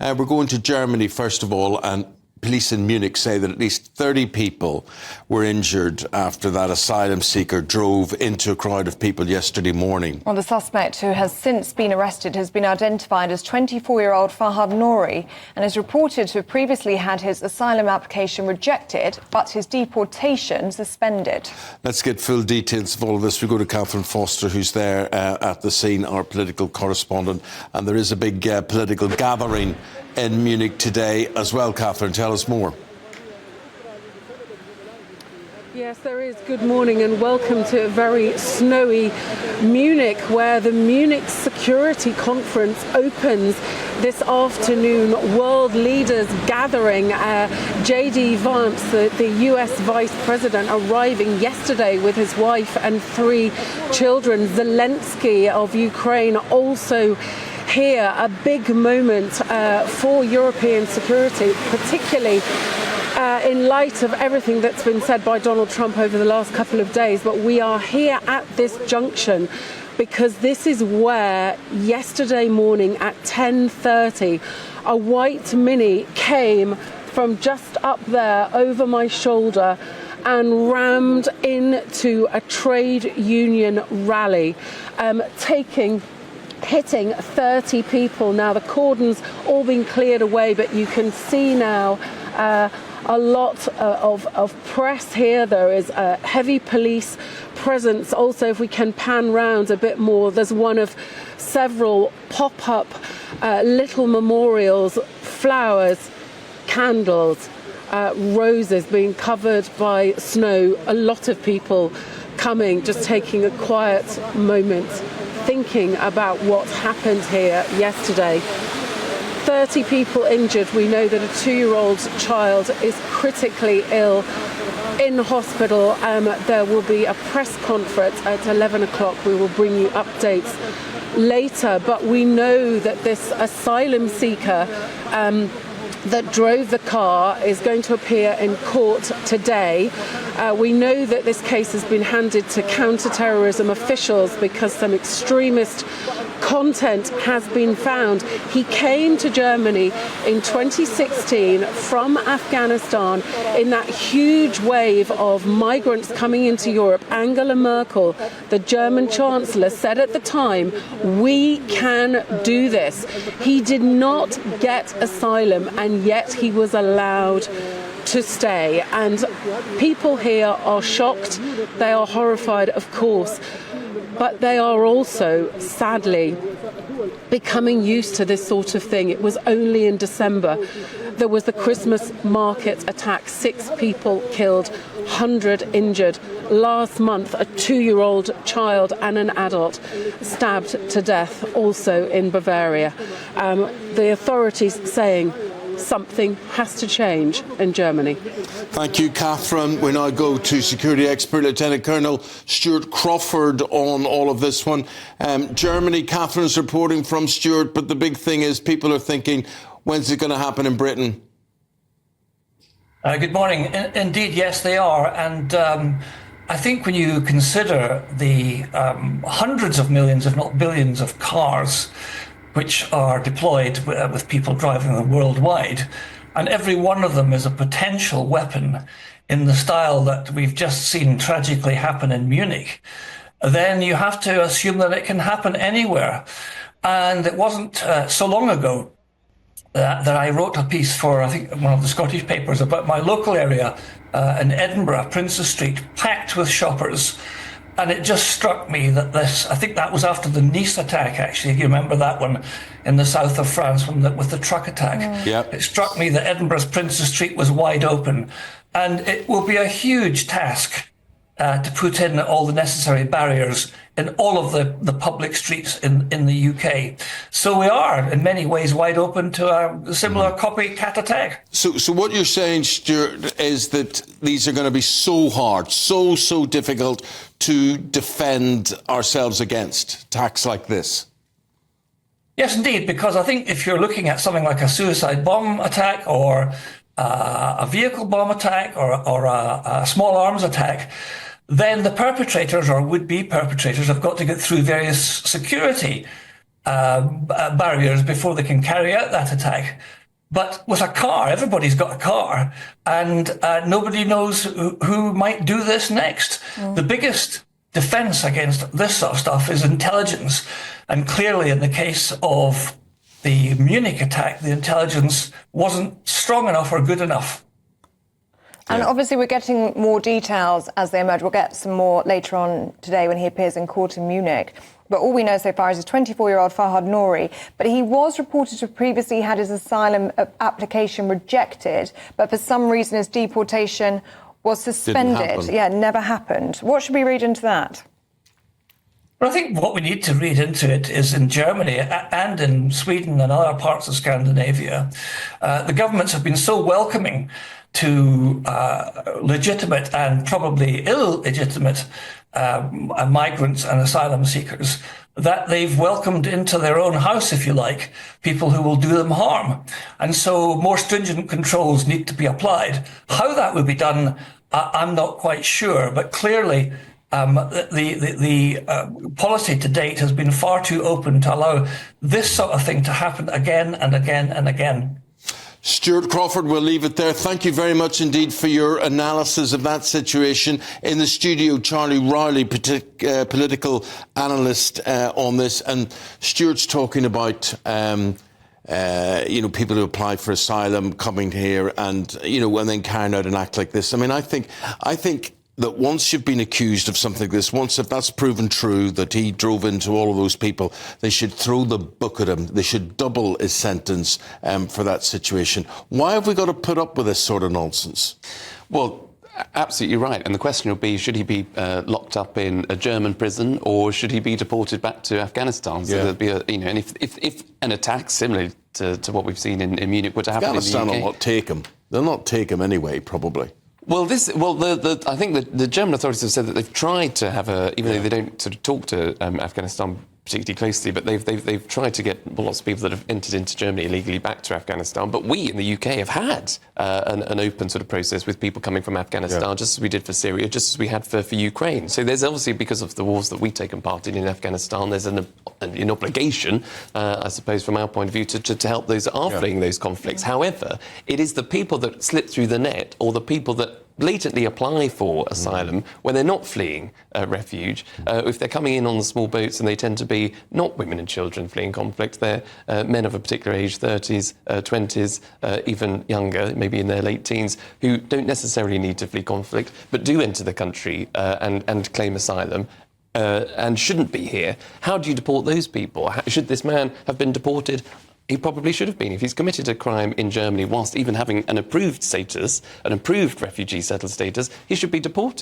We're going to Germany, first of all, and police in Munich say that at least 30 people were injured after that asylum seeker drove into a crowd of people yesterday morning. Well, the suspect, who has since been arrested, has been identified as 24-year-old Fahad Nouri and is reported to have previously had his asylum application rejected, but his deportation suspended. Let's get full details of all of this. We go to Katherine Forster, who's there at the scene, our political correspondent. And there is a big political gathering in Munich today as well. Katherine, tell us more. Yes, there is. Good morning and welcome to a very snowy Munich, where the Munich Security Conference opens this afternoon. World leaders gathering. J.D. Vance, the US Vice President, arriving yesterday with his wife and 3 children. Zelensky of Ukraine also here. A big moment for European security, particularly in light of everything that's been said by Donald Trump over the last couple of days. But we are here at this junction because this is where yesterday morning at 10:30 a white Mini came from just up there over my shoulder and rammed into a trade union rally, hitting 30 people. Now the cordon's all been cleared away, but you can see now a lot of press here. There is a heavy police presence. Also, if we can pan round a bit more, there's one of several pop-up little memorials, flowers, candles, roses being covered by snow. A lot of people coming, just taking a quiet moment, thinking about what happened here yesterday. 30 people injured. We know that a 2-year-old child is critically ill in hospital. There will be a press conference at 11 o'clock. We will bring you updates later. But we know that this asylum seeker that drove the car is going to appear in court today. We know that this case has been handed to counter-terrorism officials because some extremist content has been found. He came to Germany in 2016 from Afghanistan in that huge wave of migrants coming into Europe. Angela Merkel, the German Chancellor, said at the time, "We can do this." He did not get asylum, and yet he was allowed to stay. And people here are shocked. They are horrified, of course. But they are also, sadly, becoming used to this sort of thing. It was only in December there was the Christmas market attack. 6 people killed, 100 injured. Last month, a 2-year-old child and an adult stabbed to death, also in Bavaria. The authorities saying something has to change in Germany. Thank you, Katherine. We now go to security expert Lieutenant Colonel Stuart Crawford on all of this one. Germany, Catherine's reporting from Stuart, but the big thing is people are thinking, when's it going to happen in Britain? Good morning. Indeed, yes, they are. And I think when you consider the hundreds of millions, if not billions, of cars which are deployed with people driving them worldwide, and every one of them is a potential weapon in the style that we've just seen tragically happen in Munich, then you have to assume that it can happen anywhere. And it wasn't so long ago that I wrote a piece for, I think, one of the Scottish papers about my local area in Edinburgh, Princes Street, packed with shoppers. And it just struck me that this, I think that was after the Nice attack, actually, if you remember that one in the south of France with the truck attack. Yep. It struck me that Edinburgh's Princes Street was wide open. And it will be a huge task to put in all the necessary barriers in all of the public streets in the UK. So we are, in many ways, wide open to a similar copycat attack. So what you're saying, Stuart, is that these are going to be so hard, so difficult to defend ourselves against attacks like this? Yes, indeed, because I think if you're looking at something like a suicide bomb attack or a vehicle bomb attack or a small arms attack, then the perpetrators or would-be perpetrators have got to get through various security barriers before they can carry out that attack. But with a car, everybody's got a car, and nobody knows who might do this next. The biggest defense against this sort of stuff is intelligence. And clearly, in the case of the Munich attack, the intelligence wasn't strong enough or good enough. And obviously we're getting more details as they emerge. We'll get some more later on today when he appears in court in Munich. But all we know so far is his 24-year-old Farhad Nouri. But he was reported to have previously had his asylum application rejected. But for some reason, his deportation was suspended. Yeah, it never happened. What should we read into that? Well, I think what we need to read into it is in Germany and in Sweden and other parts of Scandinavia, the governments have been so welcoming to legitimate and probably illegitimate migrants and asylum seekers that they've welcomed into their own house, if you like, people who will do them harm. And so more stringent controls need to be applied. How that will be done, I'm not quite sure, but clearly the policy to date has been far too open to allow this sort of thing to happen again and again and again. Stuart Crawford, we'll leave it there. Thank you very much indeed for your analysis of that situation. In the studio, Charlie Rowley, political analyst on this. And Stuart's talking about, people who apply for asylum coming here and, and then carrying out an act like this. I mean, I think that once you've been accused of something like this, once if that's proven true, that he drove into all of those people, they should throw the book at him. They should double his sentence for that situation. Why have we got to put up with this sort of nonsense? Well, absolutely right. And the question will be, should he be locked up in a German prison or should he be deported back to Afghanistan? So there'd be and if an attack similar to what we've seen in Munich were to happen in the UK... Afghanistan will not take him. They'll not take him anyway, probably. Well, I think the German authorities have said that they've tried to have even though they don't sort of talk to Afghanistan particularly closely, but they've tried to get lots of people that have entered into Germany illegally back to Afghanistan. But we in the UK have had an open sort of process with people coming from Afghanistan, just as we did for Syria, just as we had for Ukraine. So there's obviously, because of the wars that we've taken part in Afghanistan, there's an obligation, I suppose, from our point of view, to help those that are fleeing those conflicts. However, it is the people that slip through the net, or the people that blatantly apply for asylum when they're not fleeing refuge. If they're coming in on the small boats, and they tend to be not women and children fleeing conflict, they're men of a particular age, 30s, 20s, even younger, maybe in their late teens, who don't necessarily need to flee conflict, but do enter the country and claim asylum. And shouldn't be here. How do you deport those people? Should this man have been deported? He probably should have been. If he's committed a crime in Germany whilst even having an approved status, an approved refugee settled status, he should be deported.